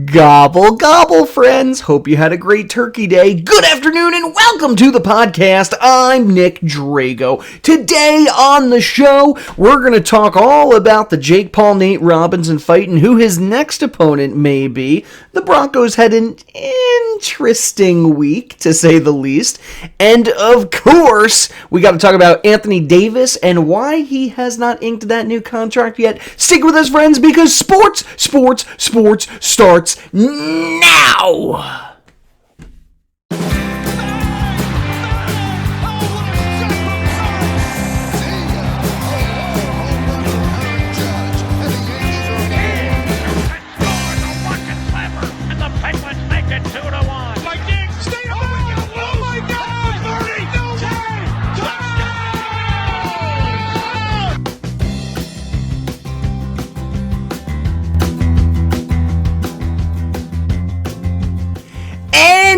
Gobble, gobble, friends. Hope you had a great turkey day. Good afternoon and welcome to the podcast. I'm Nick Drago. Today on the show, we're going to talk all about the Jake Paul-Nate Robinson fight and who his next opponent may be. The Broncos had an interesting week, to say the least. And of course, we got to talk about Anthony Davis and why he has not inked that new contract yet. Stick with us, friends, because sports starts now!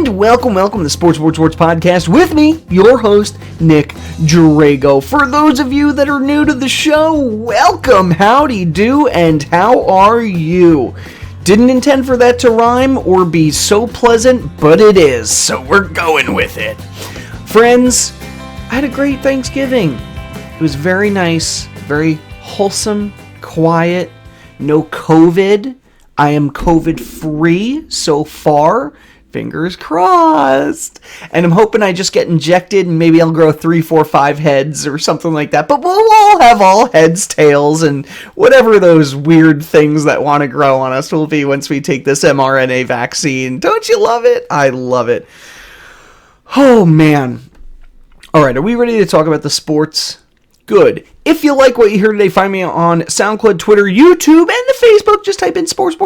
Welcome to the Sports Podcast with me, your host, Nick Drago. For those of you that are new to the show, welcome, howdy do, and how are you? Didn't intend for that to rhyme or be so pleasant, but it is, so we're going with it. Friends, I had a great Thanksgiving. It was very nice, very wholesome, quiet, no COVID. I am COVID-free so far. Fingers crossed. And I'm hoping I just get injected and maybe I'll grow 3, 4, 5 heads or something like that. But we'll all have all heads, tails, and whatever those weird things that want to grow on us will be once we take this mRNA vaccine. Don't you love it? I love it. Oh, man. All right, are we ready to talk about the sports? Good. If you like what you hear today, find me on Soundcloud, Twitter, YouTube, and the Facebook. Just type in sports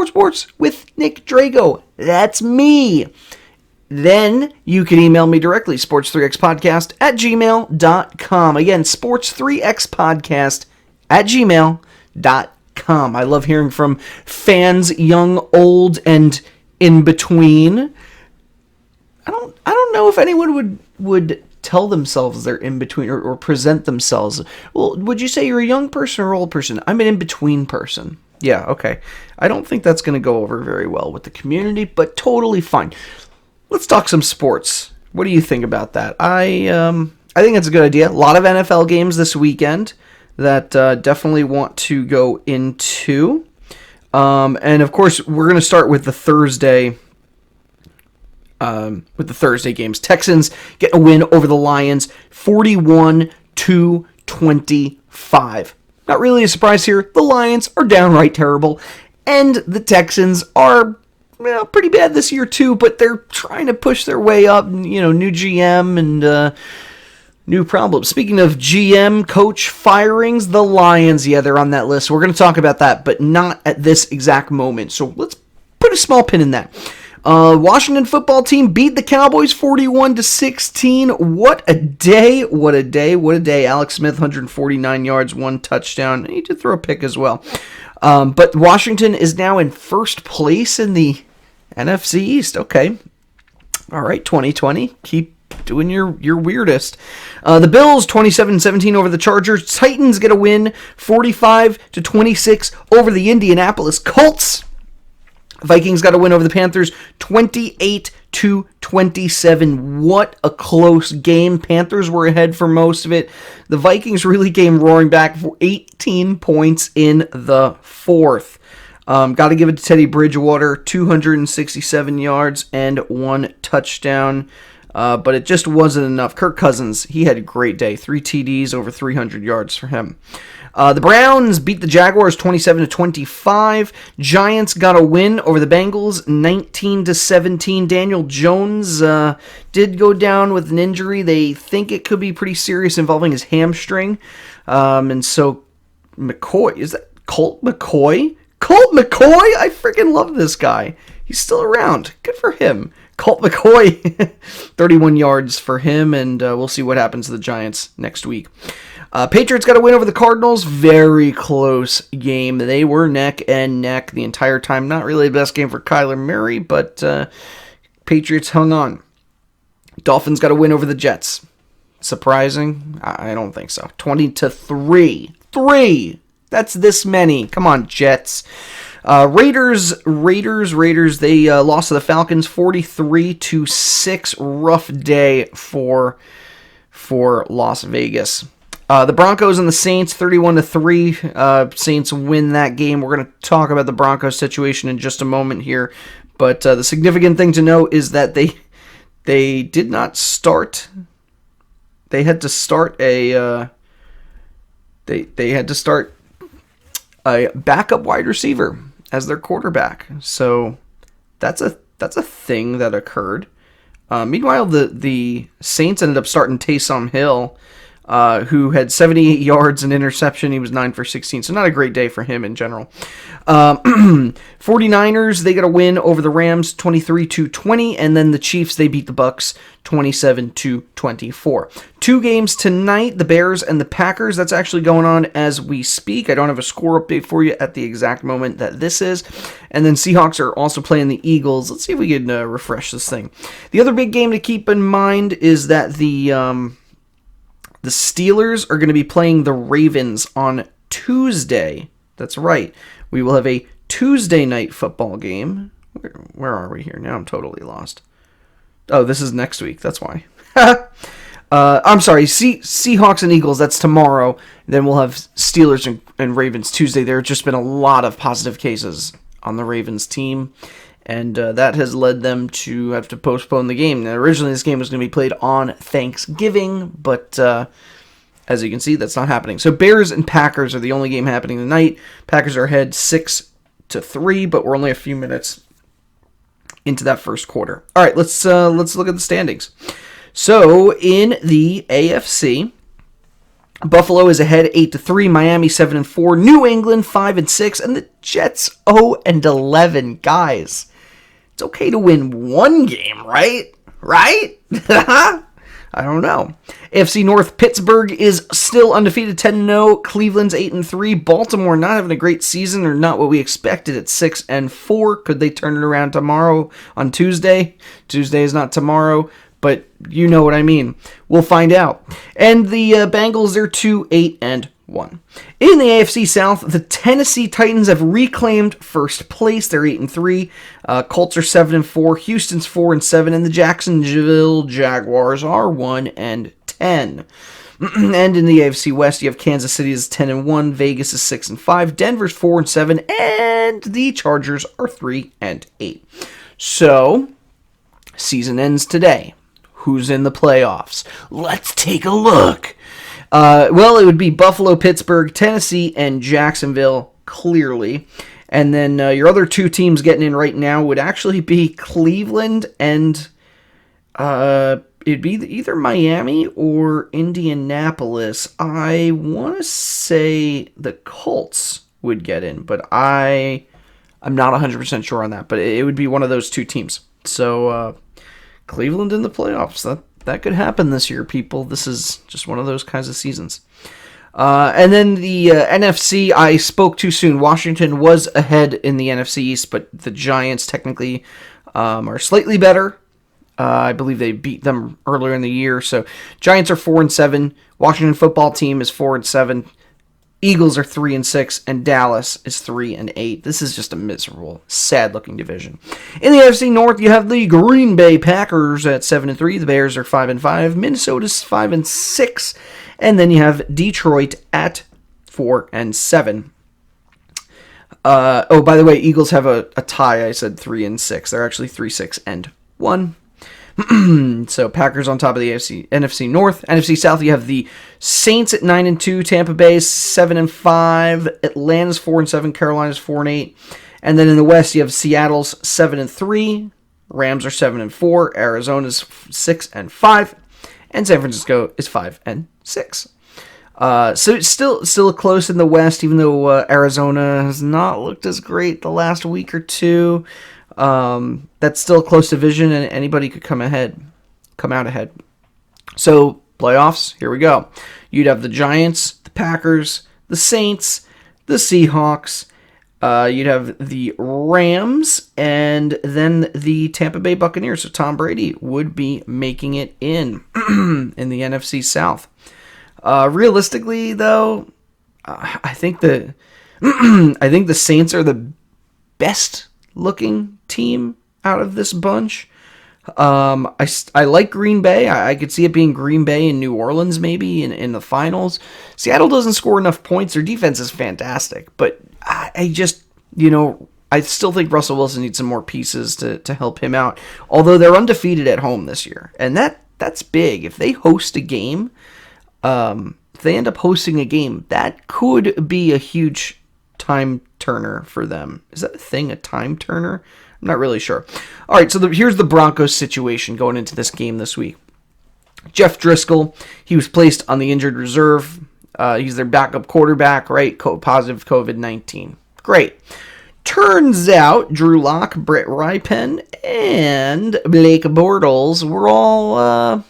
with Nick Drago. That's me. Then you can email me directly, sports3xpodcast@gmail.com. Again, sports3xpodcast@gmail.com. I love hearing from fans, young, old, and in between. I don't know if anyone would tell themselves they're in between or present themselves. Well, would you say you're a young person or old person? I'm an in-between person. Yeah, okay. I don't think that's going to go over very well with the community, but totally fine. Let's talk some sports. What do you think about that? I think it's a good idea. A lot of NFL games this weekend that definitely want to go into. And of course, we're going to start with the Thursday games. Texans get a win over the Lions, 41-25. Not really a surprise here. The Lions are downright terrible, and the Texans are pretty bad this year too, but they're trying to push their way up. New GM and new problems. Speaking of GM coach firings, the Lions, they're on that list. We're going to talk about that, but not at this exact moment. So let's put a small pin in that. Washington football team beat the Cowboys 41-16. What a day. Alex Smith, 149 yards, 1 touchdown. He did throw a pick as well. But Washington is now in first place in the NFC East. Okay. All right, 2020. Keep doing your weirdest. The Bills, 27-17 over the Chargers. Titans get a win, 45-26 over the Indianapolis Colts. Vikings got a win over the Panthers, 28-27. What a close game. Panthers were ahead for most of it. The Vikings really came roaring back for 18 points in the fourth. Got to give it to Teddy Bridgewater, 267 yards and 1 touchdown. But it just wasn't enough. Kirk Cousins, he had a great day. 3 TDs, over 300 yards for him. The Browns beat the Jaguars 27-25. Giants got a win over the Bengals 19-17. Daniel Jones did go down with an injury. They think it could be pretty serious involving his hamstring. And so McCoy, is that Colt McCoy? Colt McCoy? I freaking love this guy. He's still around. Good for him. Colt McCoy, 31 yards for him, and we'll see what happens to the Giants next week. Patriots got a win over the Cardinals. Very close game. They were neck and neck the entire time. Not really the best game for Kyler Murray, but Patriots hung on. Dolphins got a win over the Jets. Surprising? I don't think so. 20-3. 3! That's this many. Come on, Jets. Raiders. They lost to the Falcons 43-6. Rough day for Las Vegas. The Broncos and the Saints 31-3. Saints win that game. We're going to talk about the Broncos situation in just a moment here, but the significant thing to note is that they did not start. They had to start a. They had to start a backup wide receiver as their quarterback. So that's a thing that occurred. Meanwhile, the Saints ended up starting Taysom Hill, who had 78 yards and interception. He was 9 for 16, so not a great day for him in general. 49ers, they got a win over the Rams 23-20, and then the Chiefs, they beat the Bucks 27-24. 2 games tonight, the Bears and the Packers. That's actually going on as we speak. I don't have a score update for you at the exact moment that this is. And then Seahawks are also playing the Eagles. Let's see if we can refresh this thing. The other big game to keep in mind is that the Steelers are going to be playing the Ravens on Tuesday. That's right. We will have a Tuesday night football game. Where are we here? Now I'm totally lost. Oh, this is next week. That's why. I'm sorry. Seahawks and Eagles, that's tomorrow. Then we'll have Steelers and Ravens Tuesday. There have just been a lot of positive cases on the Ravens team, and that has led them to have to postpone the game. Now, originally, this game was going to be played on Thanksgiving, but as you can see, that's not happening. So Bears and Packers are the only game happening tonight. Packers are ahead 6-3, but we're only a few minutes into that first quarter. All right, let's look at the standings. So in the AFC, Buffalo is ahead 8-3, Miami 7-4, New England 5-6, and the Jets 0-11. Guys, it's okay to win one game, right? Right? I don't know. AFC North, Pittsburgh is still undefeated 10-0. Cleveland's 8-3. Baltimore not having a great season, or not what we expected at 6-4. Could they turn it around tomorrow on Tuesday? Tuesday is not tomorrow, but you know what I mean. We'll find out. And the Bengals are 2-8-1. In the AFC South, the Tennessee Titans have reclaimed first place. They're 8-3. Colts are 7-4. Houston's 4-7, and the Jacksonville Jaguars are 1-10. And in the AFC West, you have Kansas City is 10-1, Vegas is 6-5, Denver's 4-7, and the Chargers are 3-8. So, season ends today. Who's in the playoffs? Let's take a look. Well, it would be Buffalo, Pittsburgh, Tennessee, and Jacksonville, clearly. And then your other 2 teams getting in right now would actually be Cleveland and it'd be either Miami or Indianapolis. I want to say the Colts would get in, but I'm not 100% sure on that. But it would be one of those 2 teams. So Cleveland in the playoffs. That could happen this year, people. This is just one of those kinds of seasons. And then the NFC, I spoke too soon. Washington was ahead in the NFC East, but the Giants technically are slightly better. I believe they beat them earlier in the year. So Giants are 4-7. Washington football team is 4-7. Eagles are 3-6, and Dallas is 3-8. This is just a miserable, sad-looking division. In the AFC North, you have the Green Bay Packers at 7-3. The Bears are 5-5. Minnesota's 5-6, and then you have Detroit at 4-7. Oh, by the way, Eagles have a tie. I said 3-6. They're actually 3-6-1. So Packers on top of the NFC North. NFC South, you have the Saints at 9-2, Tampa Bay 7-5, Atlanta's 4-7, Carolina's 4-8, and then in the West you have Seattle's 7-3, Rams are 7-4, Arizona's 6-5, and San Francisco is 5-6. So it's still close in the West, even though Arizona has not looked as great the last week or two. That's still a close division, and anybody could come out ahead. So, playoffs, here we go. You'd have the Giants, the Packers, the Saints, the Seahawks, you'd have the Rams, and then the Tampa Bay Buccaneers. So Tom Brady would be making it in the NFC South. Realistically, though, I think the Saints are the best looking team out of this bunch. I like Green Bay. I could see it being Green Bay and New Orleans maybe in the finals. Seattle doesn't score enough points. Their defense is fantastic, but I just, I still think Russell Wilson needs some more pieces to help him out. Although they're undefeated at home this year, and that's big. If they host a game, if they end up hosting a game, that could be a huge time turner for them. Is that a thing, a time turner? I'm not really sure. All right, so here's the Broncos situation going into this game this week. Jeff Driscoll, he was placed on the injured reserve. He's their backup quarterback, right? Positive COVID-19. Great. Turns out Drew Lock, Brett Rypien, and Blake Bortles were all,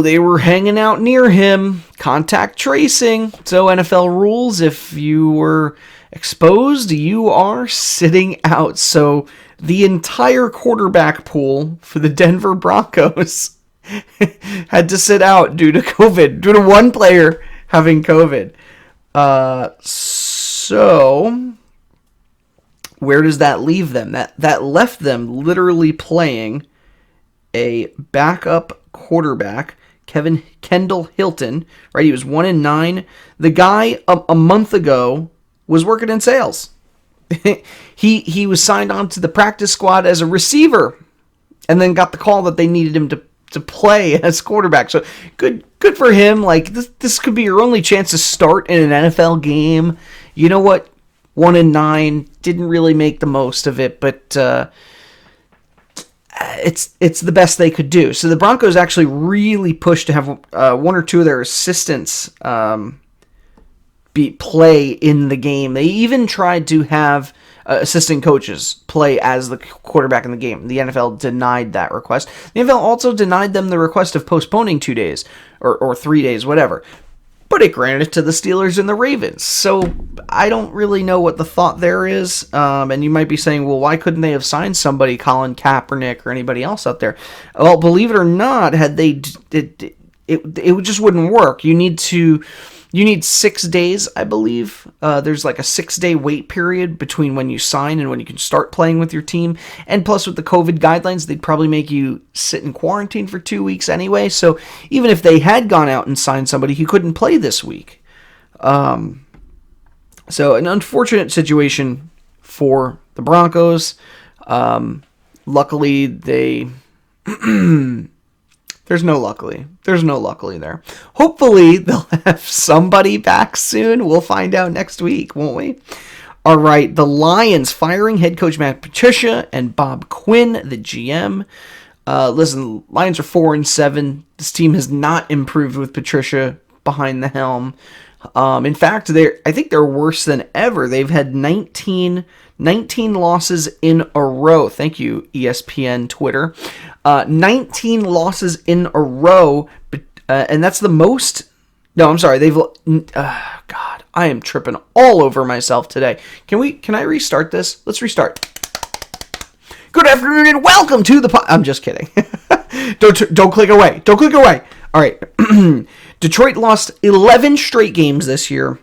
they were hanging out near him. Contact tracing. So NFL rules, if you were exposed, you are sitting out. So the entire quarterback pool for the Denver Broncos had to sit out due to COVID, due to one player having COVID. So where does that leave them? That left them literally playing a backup quarterback, Kendall Hilton, right? He was 1-9. The guy a month ago was working in sales. He was signed on to the practice squad as a receiver, and then got the call that they needed him to play as quarterback. So good for him. Like this could be your only chance to start in an NFL game. You know what? 1-9, didn't really make the most of it, but it's the best they could do. So the Broncos actually really pushed to have one or two of their assistants play in the game. They even tried to have assistant coaches play as the quarterback in the game. The NFL denied that request. The NFL also denied them the request of postponing 2 days or 3 days, whatever. But it granted it to the Steelers and the Ravens. So I don't really know what the thought there is. And you might be saying, well, why couldn't they have signed somebody, Colin Kaepernick or anybody else out there? Well, believe it or not, had they, it just wouldn't work. You need 6 days, I believe. There's like a 6-day wait period between when you sign and when you can start playing with your team. And plus with the COVID guidelines, they'd probably make you sit in quarantine for 2 weeks anyway. So even if they had gone out and signed somebody, he couldn't play this week. So an unfortunate situation for the Broncos. Luckily, they... There's no luckily there. Hopefully, they'll have somebody back soon. We'll find out next week, won't we? All right, the Lions firing head coach Matt Patricia and Bob Quinn, the GM. Listen, Lions are 4-7. This team has not improved with Patricia behind the helm. In fact, I think they're worse than ever. They've had 19 losses in a row. Thank you, ESPN Twitter. 19 losses in a row, and that's the most. No, I'm sorry. God, I am tripping all over myself today. Can I restart this? Let's restart. Good afternoon and welcome to the I'm just kidding. Don't click away. Don't click away. All right. Detroit lost 11 straight games this year.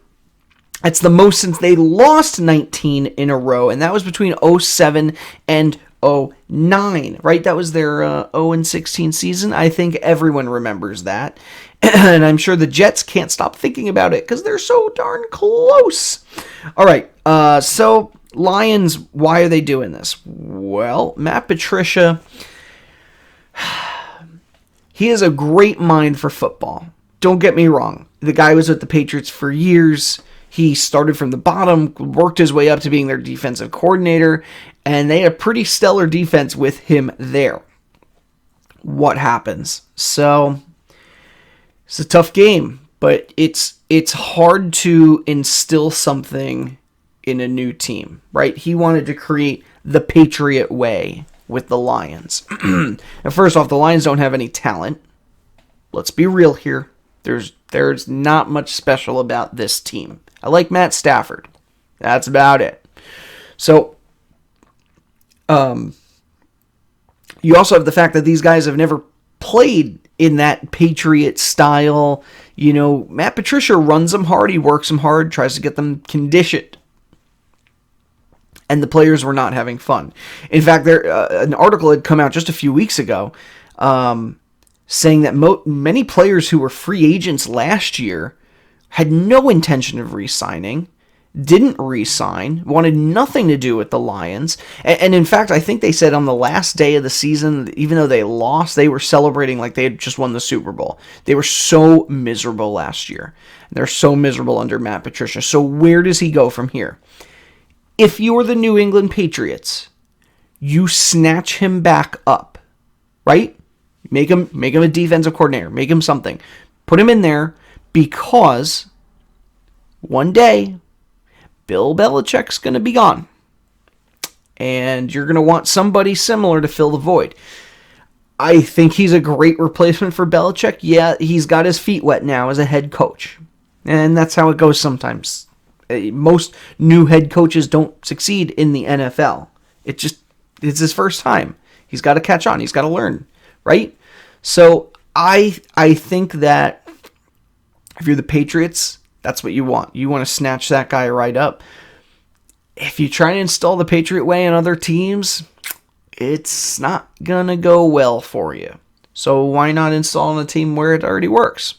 That's the most since they lost 19 in a row, and that was between 07 and 09, right? That was their 0-16 season. I think everyone remembers that. And I'm sure the Jets can't stop thinking about it because they're so darn close. All right, so Lions, why are they doing this? Well, Matt Patricia, he has a great mind for football. Don't get me wrong. The guy was with the Patriots for years. He started from the bottom, worked his way up to being their defensive coordinator, and they had a pretty stellar defense with him there. What happens? So, it's a tough game, but it's hard to instill something in a new team, right? He wanted to create the Patriot way with the Lions. And first off, the Lions don't have any talent. Let's be real here. There's not much special about this team. I like Matt Stafford. That's about it. So, you also have the fact that these guys have never played in that Patriot style. You know, Matt Patricia runs them hard. He works them hard, tries to get them conditioned. and the players were not having fun. In fact, an article had come out just a few weeks ago saying that many players who were free agents last year had no intention of re-signing, didn't re-sign, wanted nothing to do with the Lions. And in fact, I think they said on the last day of the season, even though they lost, they were celebrating like they had just won the Super Bowl. They were so miserable last year. They're so miserable under Matt Patricia. So where does he go from here? If you're the New England Patriots, you snatch him back up, right? Make him a defensive coordinator. Make him something. Put him in there because one day Bill Belichick's going to be gone. And you're going to want somebody similar to fill the void. I think he's a great replacement for Belichick. Yeah, he's got his feet wet now as a head coach. And that's how it goes sometimes. Most new head coaches don't succeed in the NFL. It's his first time. He's got to catch on. He's got to learn, right? So I think that if you're the Patriots, that's what you want. You want to snatch that guy right up. If you try to install the Patriot way on other teams, it's not going to go well for you. So why not install on a team where it already works?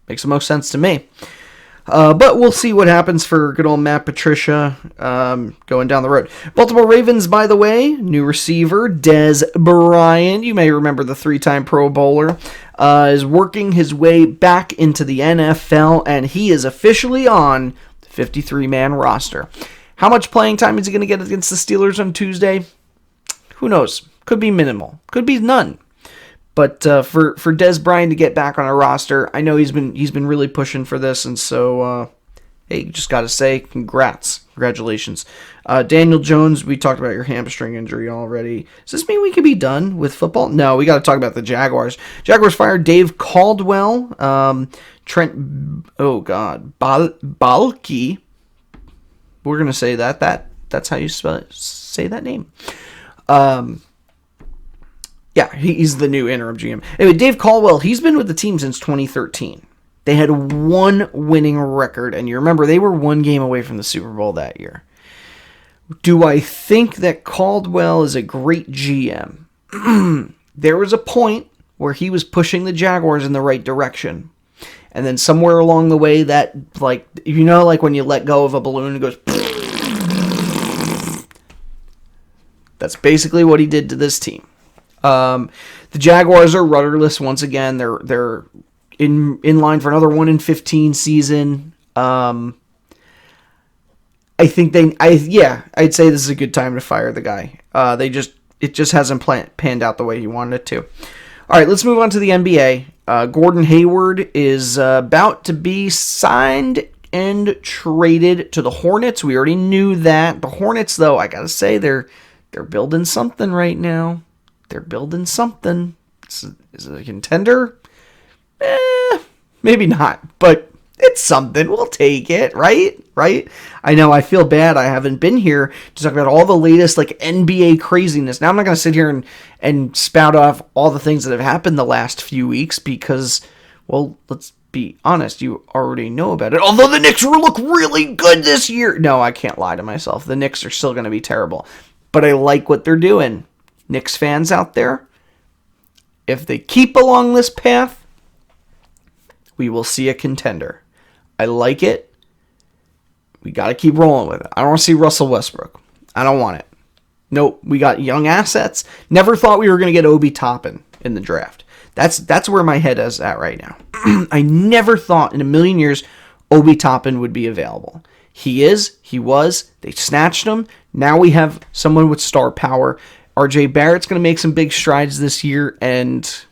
Makes the most sense to me. But we'll see what happens for good old Matt Patricia going down the road. Baltimore Ravens, by the way, new receiver, Dez Bryant. You may remember the 3-time Pro Bowler. Is working his way back into the NFL, and he is officially on the 53-man roster. How much playing time is he going to get against the Steelers on Tuesday? Who knows? Could be minimal. Could be none. But for Dez Bryant to get back on a roster, I know he's been really pushing for this, and so hey, just got to say congratulations. Daniel Jones, we talked about your hamstring injury already. Does this mean we could be done with football? No, we got to talk about the Jaguars. Jaguars fired Dave Caldwell, Balky. We're gonna say that's how you say that name. Yeah, he's the new interim GM. Anyway, Dave Caldwell, he's been with the team since 2013. They had one winning record, and you remember they were one game away from the Super Bowl that year. Do I think that Caldwell is a great GM? There was a point where he was pushing the Jaguars in the right direction. And then somewhere along the way that, like when you let go of a balloon, it goes... That's basically what he did to this team. The Jaguars are rudderless once again. They're in line for another 1-15 season. I think I'd say this is a good time to fire the guy. It just hasn't panned out the way he wanted it to. All right, let's move on to the NBA. Gordon Hayward is about to be signed and traded to the Hornets. We already knew that. The Hornets, though, I gotta say they're building something right now. They're building something. Is it a contender? Maybe not, but it's something. We'll take it, right? Right? I know, I feel bad I haven't been here to talk about all the latest NBA craziness. Now I'm not going to sit here and spout off all the things that have happened the last few weeks because, well, let's be honest, you already know about it. Although the Knicks will look really good this year. No, I can't lie to myself. The Knicks are still going to be terrible. But I like what they're doing. Knicks fans out there, if they keep along this path, we will see a contender. I like it. We got to keep rolling with it. I don't want to see Russell Westbrook. I don't want it. Nope. We got young assets. Never thought we were going to get Obi Toppin in the draft. That's where my head is at right now. I never thought in a million years Obi Toppin would be available. He is. He was. They snatched him. Now we have someone with star power. RJ Barrett's going to make some big strides this year, and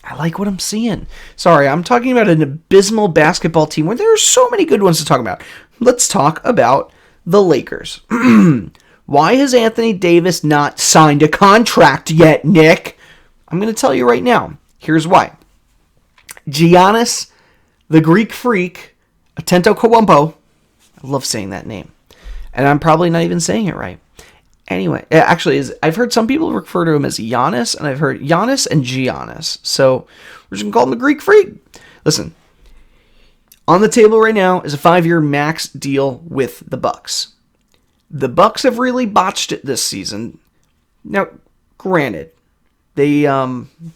I like what I'm seeing. Sorry, I'm talking about an abysmal basketball team where there are so many good ones to talk about. Let's talk about the Lakers. Why has Anthony Davis not signed a contract yet, Nick? I'm going to tell you right now. Here's why. Giannis, the Greek freak, Antetokounmpo, I love saying that name, and I'm probably not even saying it right. Anyway, actually, I've heard some people refer to him as Giannis, and I've heard Giannis and Giannis. So we're just going to call him the Greek freak. Listen, on the table right now is a 5-year max deal with the Bucks. The Bucks have really botched it this season. Now, granted, they've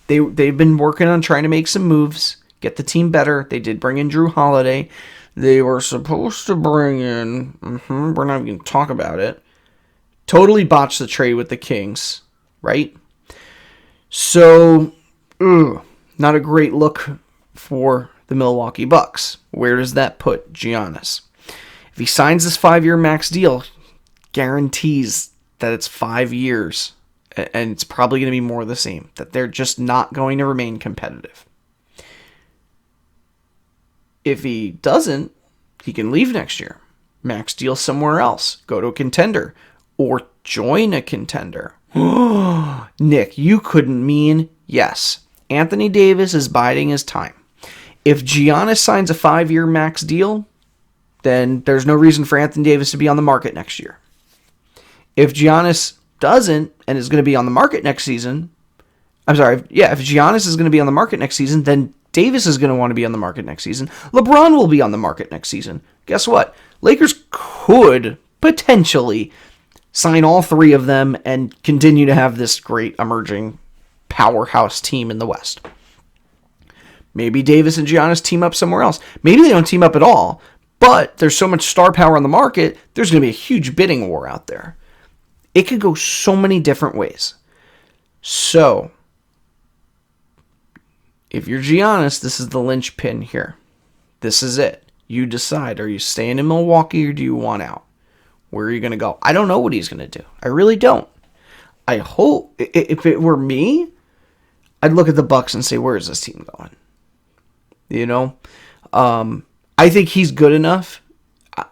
been working on trying to make some moves, get the team better. They did bring in Drew Holiday. They were supposed to bring in, we're not even going to talk about it. Totally botched the trade with the Kings, right? So, not a great look for the Milwaukee Bucks. Where does that put Giannis? If he signs this 5-year max deal, guarantees that it's 5 years, and it's probably going to be more of the same, that they're just not going to remain competitive. If he doesn't, he can leave next year. Max deal somewhere else. Go to a contender. Or join a contender. Nick, you couldn't mean yes. Anthony Davis is biding his time. If Giannis signs a 5-year max deal, then there's no reason for Anthony Davis to be on the market next year. If Giannis doesn't and is going to be on the market next season, if Giannis is going to be on the market next season, then Davis is going to want to be on the market next season. LeBron will be on the market next season. Guess what? Lakers could potentially sign all 3 of them and continue to have this great emerging powerhouse team in the West. Maybe Davis and Giannis team up somewhere else. Maybe they don't team up at all, but there's so much star power on the market, there's going to be a huge bidding war out there. It could go so many different ways. So, if you're Giannis, this is the linchpin here. This is it. You decide. Are you staying in Milwaukee or do you want out? Where are you going to go? I don't know what he's going to do. I really don't. I hope, if it were me, I'd look at the Bucks and say, where is this team going? You know? I think he's good enough,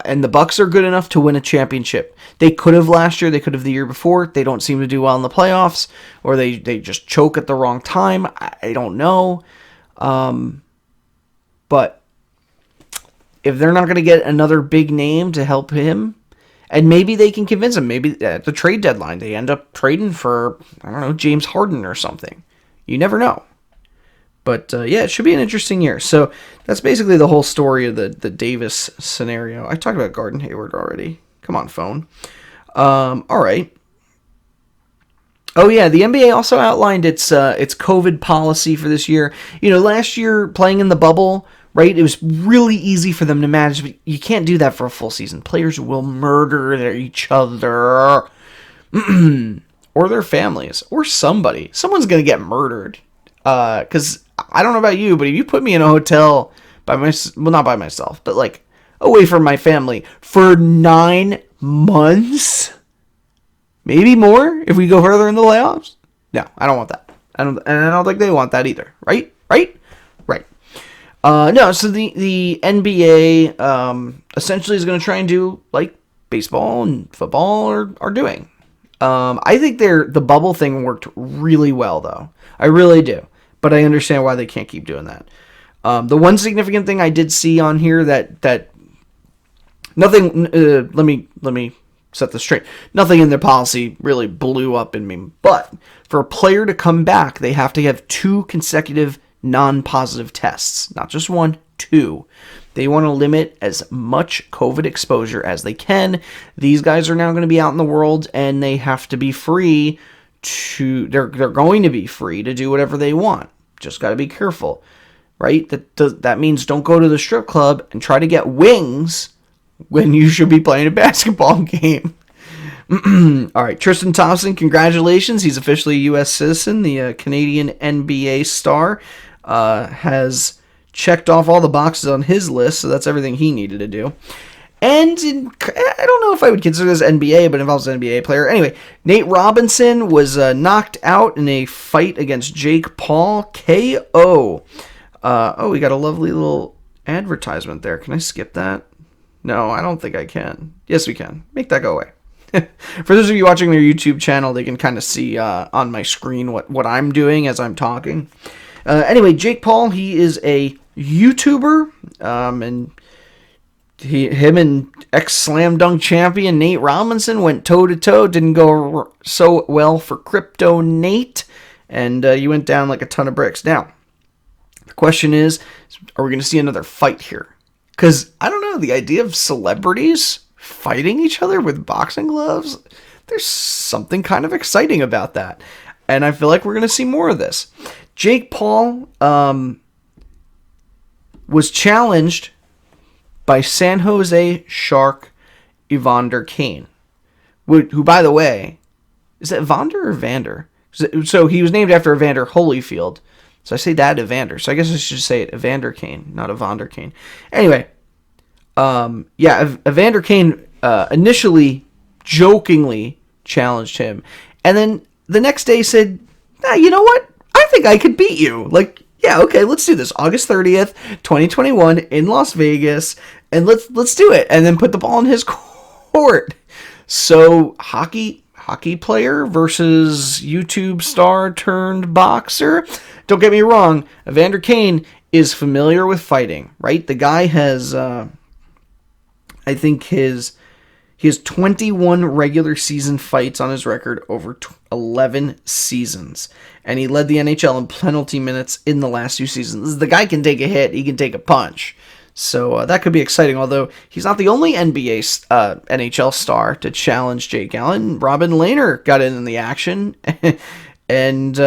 and the Bucks are good enough to win a championship. They could have last year. They could have the year before. They don't seem to do well in the playoffs, or they just choke at the wrong time. I don't know. But if they're not going to get another big name to help him, and maybe they can convince him, maybe at the trade deadline, they end up trading for, I don't know, James Harden or something. You never know. But, it should be an interesting year. So, that's basically the whole story of the Davis scenario. I talked about Gordon Hayward already. Come on, phone. All right. Oh, yeah, the NBA also outlined its COVID policy for this year. You know, last year, playing in the bubble, right, it was really easy for them to manage, but you can't do that for a full season. Players will murder each other, or their families, or somebody. Someone's going to get murdered. Because I don't know about you, but if you put me in a hotel not by myself, but like away from my family for 9 months, maybe more if we go further in the playoffs. No, I don't want that. I don't think they want that either. Right. No. So the NBA essentially is going to try and do like baseball and football are doing. I think the bubble thing worked really well though. I really do. But I understand why they can't keep doing that. The one significant thing I did see on here that nothing. Let me set this straight. Nothing in their policy really blew up in me. But for a player to come back, they have to have 2 consecutive non-positive tests, not just 1, 2. They want to limit as much COVID exposure as they can. These guys are now going to be out in the world, and they have to be free. They're going to be free to do whatever they want. Just got to be careful, right? That means don't go to the strip club and try to get wings when you should be playing a basketball game. All right, Tristan Thompson, congratulations. He's officially a U.S. citizen. The Canadian NBA star has checked off all the boxes on his list, so that's everything he needed to do. And I don't know if I would consider this NBA, but involves an NBA player. Anyway, Nate Robinson was knocked out in a fight against Jake Paul. KO. We got a lovely little advertisement there. Can I skip that? No, I don't think I can. Yes, we can. Make that go away. For those of you watching their YouTube channel, they can kind of see on my screen what I'm doing as I'm talking. Anyway, Jake Paul, he is a YouTuber, and him and ex-slam dunk champion Nate Robinson went toe-to-toe. Didn't go so well for Crypto Nate, and you went down like a ton of bricks. Now, the question is, are we going to see another fight here? Because, I don't know, the idea of celebrities fighting each other with boxing gloves. There's something kind of exciting about that. And I feel like we're going to see more of this. Jake Paul was challenged by San Jose Shark Evander Kane, who, by the way, is it Evander or Vander? So he was named after Evander Holyfield. So I say that Evander. So I guess I should say it Evander Kane, not Evander Kane. Anyway, Evander Kane initially jokingly challenged him. And then the next day said, you know what? I think I could beat you. Like, yeah, okay, let's do this. August 30th, 2021 in Las Vegas. And let's do it. And then put the ball in his court. So hockey player versus YouTube star turned boxer. Don't get me wrong. Evander Kane is familiar with fighting, right? The guy has, I think he has 21 regular season fights on his record over 11 seasons. And he led the NHL in penalty minutes in the last 2 seasons. The guy can take a hit. He can take a punch. So that could be exciting, although he's not the only NHL star to challenge Jake Allen. Robin Lehner got in the action, and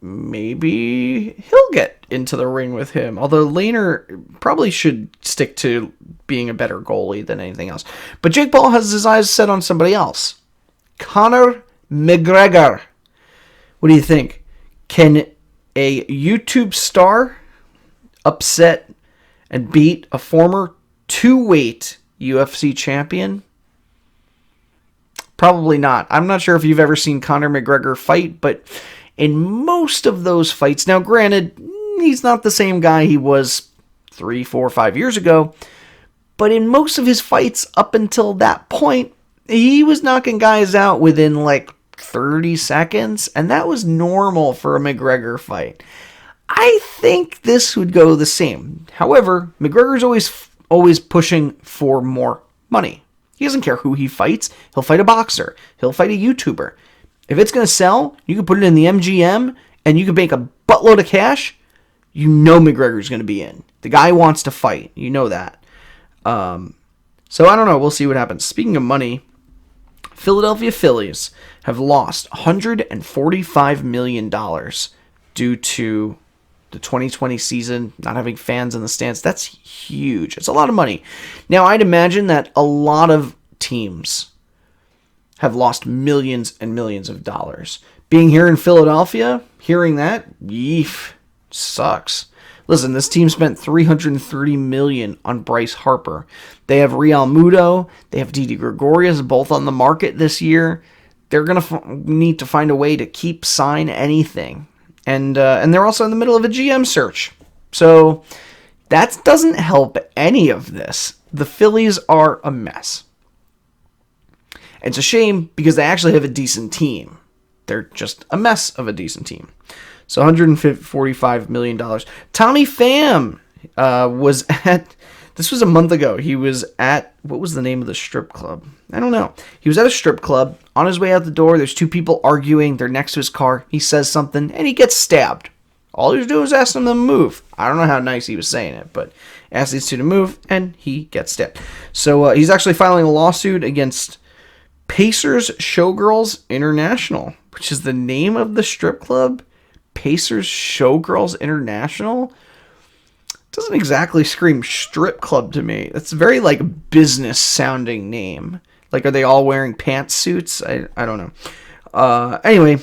maybe he'll get into the ring with him. Although Lehner probably should stick to being a better goalie than anything else. But Jake Paul has his eyes set on somebody else. Conor McGregor. What do you think? Can a YouTube star upset and beat a former 2-weight UFC champion? Probably not. I'm not sure if you've ever seen Conor McGregor fight, but in most of those fights, now granted, he's not the same guy he was 3, 4, 5 years ago, but in most of his fights up until that point, he was knocking guys out within like 30 seconds, and that was normal for a McGregor fight. I think this would go the same. However, McGregor's always pushing for more money. He doesn't care who he fights. He'll fight a boxer. He'll fight a YouTuber. If it's going to sell, you can put it in the MGM, and you can make a buttload of cash. You know McGregor's going to be in. The guy wants to fight. You know that. So I don't know. We'll see what happens. Speaking of money, Philadelphia Phillies have lost $145 million due to the 2020 season, not having fans in the stands. That's huge. It's a lot of money. Now, I'd imagine that a lot of teams have lost millions and millions of dollars. Being here in Philadelphia, hearing that, sucks. Listen, this team spent $330 million on Bryce Harper. They have Real Muto. They have Didi Gregorius, both on the market this year. They're going to need to find a way to sign anything. And they're also in the middle of a GM search. So that doesn't help any of this. The Phillies are a mess. It's a shame because they actually have a decent team. They're just a mess of a decent team. So $145 million. Tommy Pham was at, this was a month ago. He was at, what was the name of the strip club? I don't know. He was at a strip club. On his way out the door, there's 2 people arguing. They're next to his car. He says something, and he gets stabbed. All he was doing was asking them to move. I don't know how nice he was saying it, but asked these 2 to move, and he gets stabbed. So he's actually filing a lawsuit against Pacers Showgirls International, which is the name of the strip club. Pacers Showgirls International doesn't exactly scream strip club to me. That's a very like business sounding name. Like, are they all wearing pantsuits? I don't know. Anyway,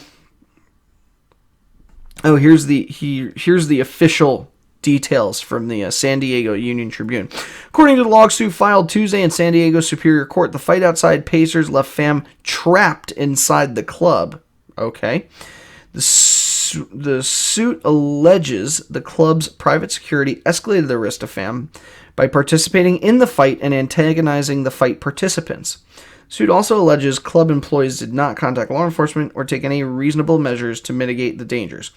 here's the official details from the San Diego Union Tribune. According to the lawsuit filed Tuesday in San Diego Superior Court, the fight outside Pacers left Pham trapped inside the club. Okay. The suit alleges the club's private security escalated the risk to Pham by participating in the fight and antagonizing the fight participants. The suit also alleges club employees did not contact law enforcement or take any reasonable measures to mitigate the dangers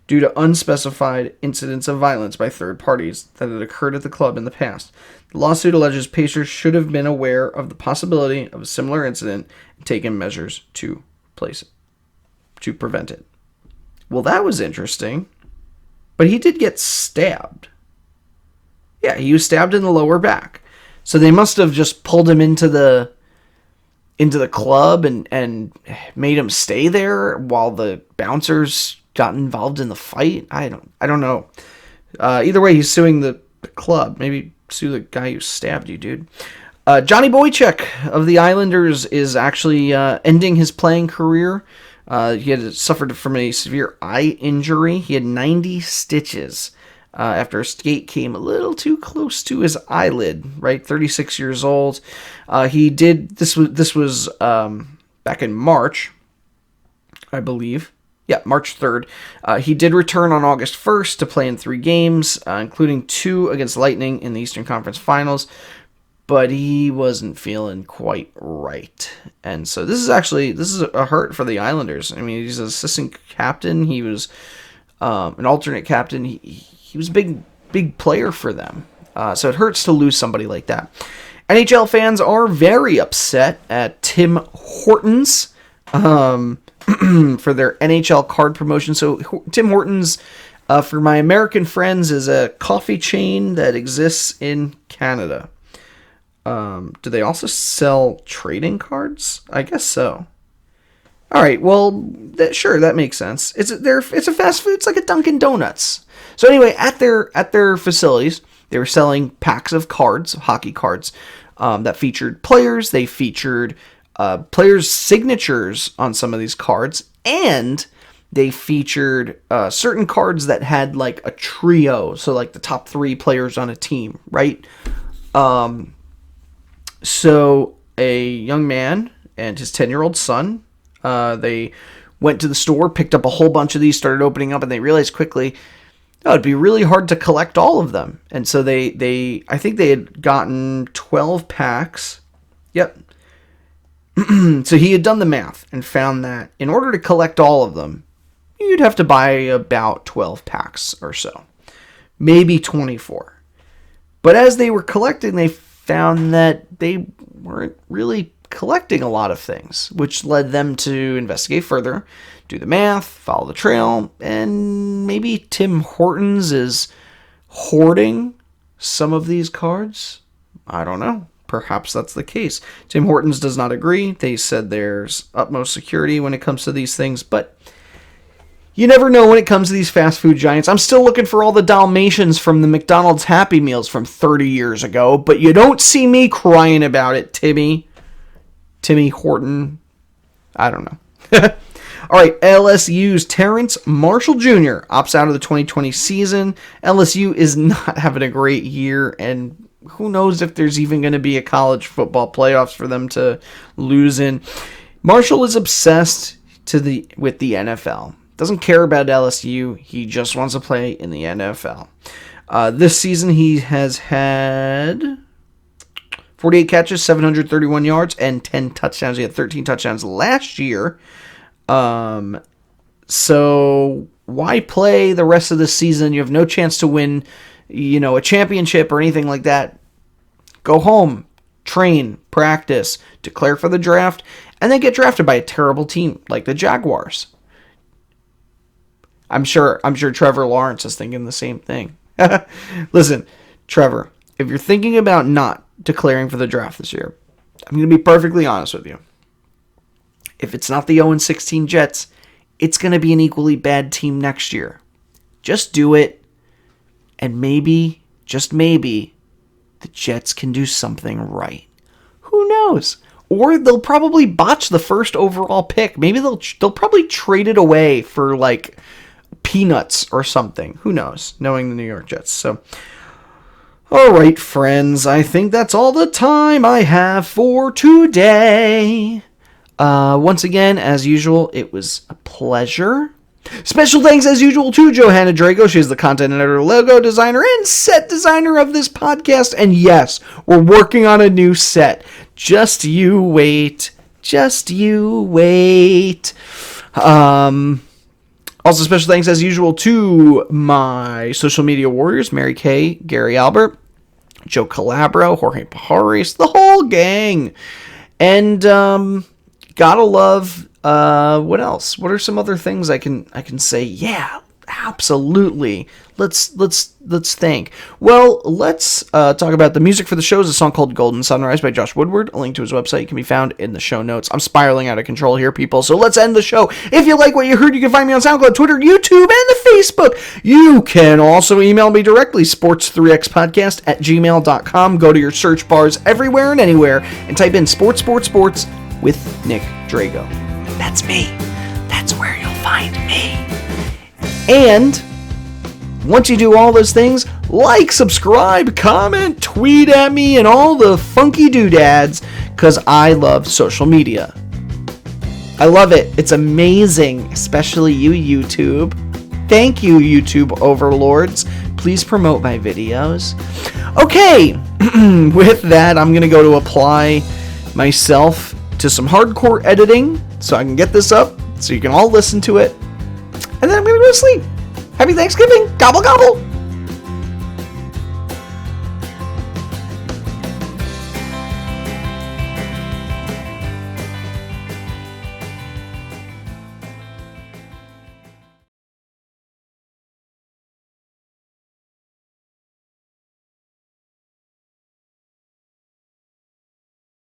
due to unspecified incidents of violence by third parties that had occurred at the club in the past. The lawsuit alleges Pacers should have been aware of the possibility of a similar incident and taken measures to prevent it. Well, that was interesting. But he did get stabbed. Yeah, he was stabbed in the lower back. So they must have just pulled him into the into the club and made him stay there while the bouncers got involved in the fight. I don't know. Either way, he's suing the club. Maybe sue the guy who stabbed you, dude. Johnny Boychuk of the Islanders is actually ending his playing career. He had suffered from a severe eye injury. He had 90 stitches after a skate came a little too close to his eyelid. Right, 36 years old. He did this was back in March, I believe. Yeah, March 3rd. He did return on August 1st to play in 3 games, including 2 against Lightning in the Eastern Conference Finals. But he wasn't feeling quite right. And so this is a hurt for the Islanders. I mean, he's an assistant captain. He was an alternate captain. He was a big player for them. So it hurts to lose somebody like that. NHL fans are very upset at Tim Hortons for their NHL card promotion. So Tim Hortons, for my American friends, is a coffee chain that exists in Canada. Do they also sell trading cards? I guess so. All right, well, sure, that makes sense. It's a fast food. It's like a Dunkin' Donuts. So anyway, at their facilities, they were selling packs of cards, hockey cards, that featured players. They featured players' signatures on some of these cards, and they featured certain cards that had like a trio, so like the top 3 players on a team, right? So a young man and his 10-year-old son, they went to the store, picked up a whole bunch of these, started opening up, and they realized quickly, it'd be really hard to collect all of them. And so I think they had gotten 12 packs. Yep. So he had done the math and found that in order to collect all of them, you'd have to buy about 12 packs or so. Maybe 24. But as they were collecting, they found that they weren't really collecting a lot of things, which led them to investigate further, do the math, follow the trail, and maybe Tim Hortons is hoarding some of these cards. I don't know. Perhaps that's the case. Tim Hortons does not agree. They said there's utmost security when it comes to these things, but you never know when it comes to these fast food giants. I'm still looking for all the Dalmatians from the McDonald's Happy Meals from 30 years ago, but you don't see me crying about it, Timmy Horton. I don't know. All right, LSU's Terrence Marshall Jr. opts out of the 2020 season. LSU is not having a great year, and who knows if there's even going to be a college football playoffs for them to lose in. Marshall is obsessed with the NFL. Doesn't care about LSU. He just wants to play in the NFL. This season, he has had 48 catches, 731 yards, and 10 touchdowns. He had 13 touchdowns last year. So why play the rest of the season? You have no chance to win, a championship or anything like that. Go home, train, practice, declare for the draft, and then get drafted by a terrible team like the Jaguars. I'm sure Trevor Lawrence is thinking the same thing. Listen, Trevor, if you're thinking about not declaring for the draft this year, I'm going to be perfectly honest with you. If it's not the 0-16 Jets, it's going to be an equally bad team next year. Just do it, and maybe, just maybe, the Jets can do something right. Who knows? Or they'll probably botch the first overall pick. Maybe they'll probably trade it away for like peanuts or something. Who knows? Knowing the New York Jets. So, all right, friends. I think that's all the time I have for today. Once again, as usual, it was a pleasure. Special thanks, as usual, to Johanna Drago. She's the content editor, logo designer, and set designer of this podcast. And yes, we're working on a new set. Just you wait. Just you wait. Also, special thanks, as usual, to my social media warriors, Mary Kay, Gary Albert, Joe Calabro, Jorge Pajares, the whole gang. And gotta love, what else? What are some other things I can say? Yeah, Absolutely. Let's think. Well, let's talk about the music for the show. Is a song called Golden Sunrise by Josh Woodward. A link to his website can be found in the show notes. I'm spiraling out of control here, people, so let's end the show. If you like what you heard, you can find me on SoundCloud, Twitter, YouTube, and the Facebook. You can also email me directly, sports3xpodcast@gmail.com. Go to your search bars everywhere and anywhere and type in sports with Nick Drago. That's me. That's where you'll find me. And once you do all those things, like, subscribe, comment, tweet at me, and all the funky doodads, because I love social media. I love it. It's amazing, especially you, YouTube. Thank you, YouTube overlords. Please promote my videos. Okay, with that, I'm going to go to apply myself to some hardcore editing so I can get this up so you can all listen to it. And then I'm going to go to sleep. Happy Thanksgiving. Gobble, gobble.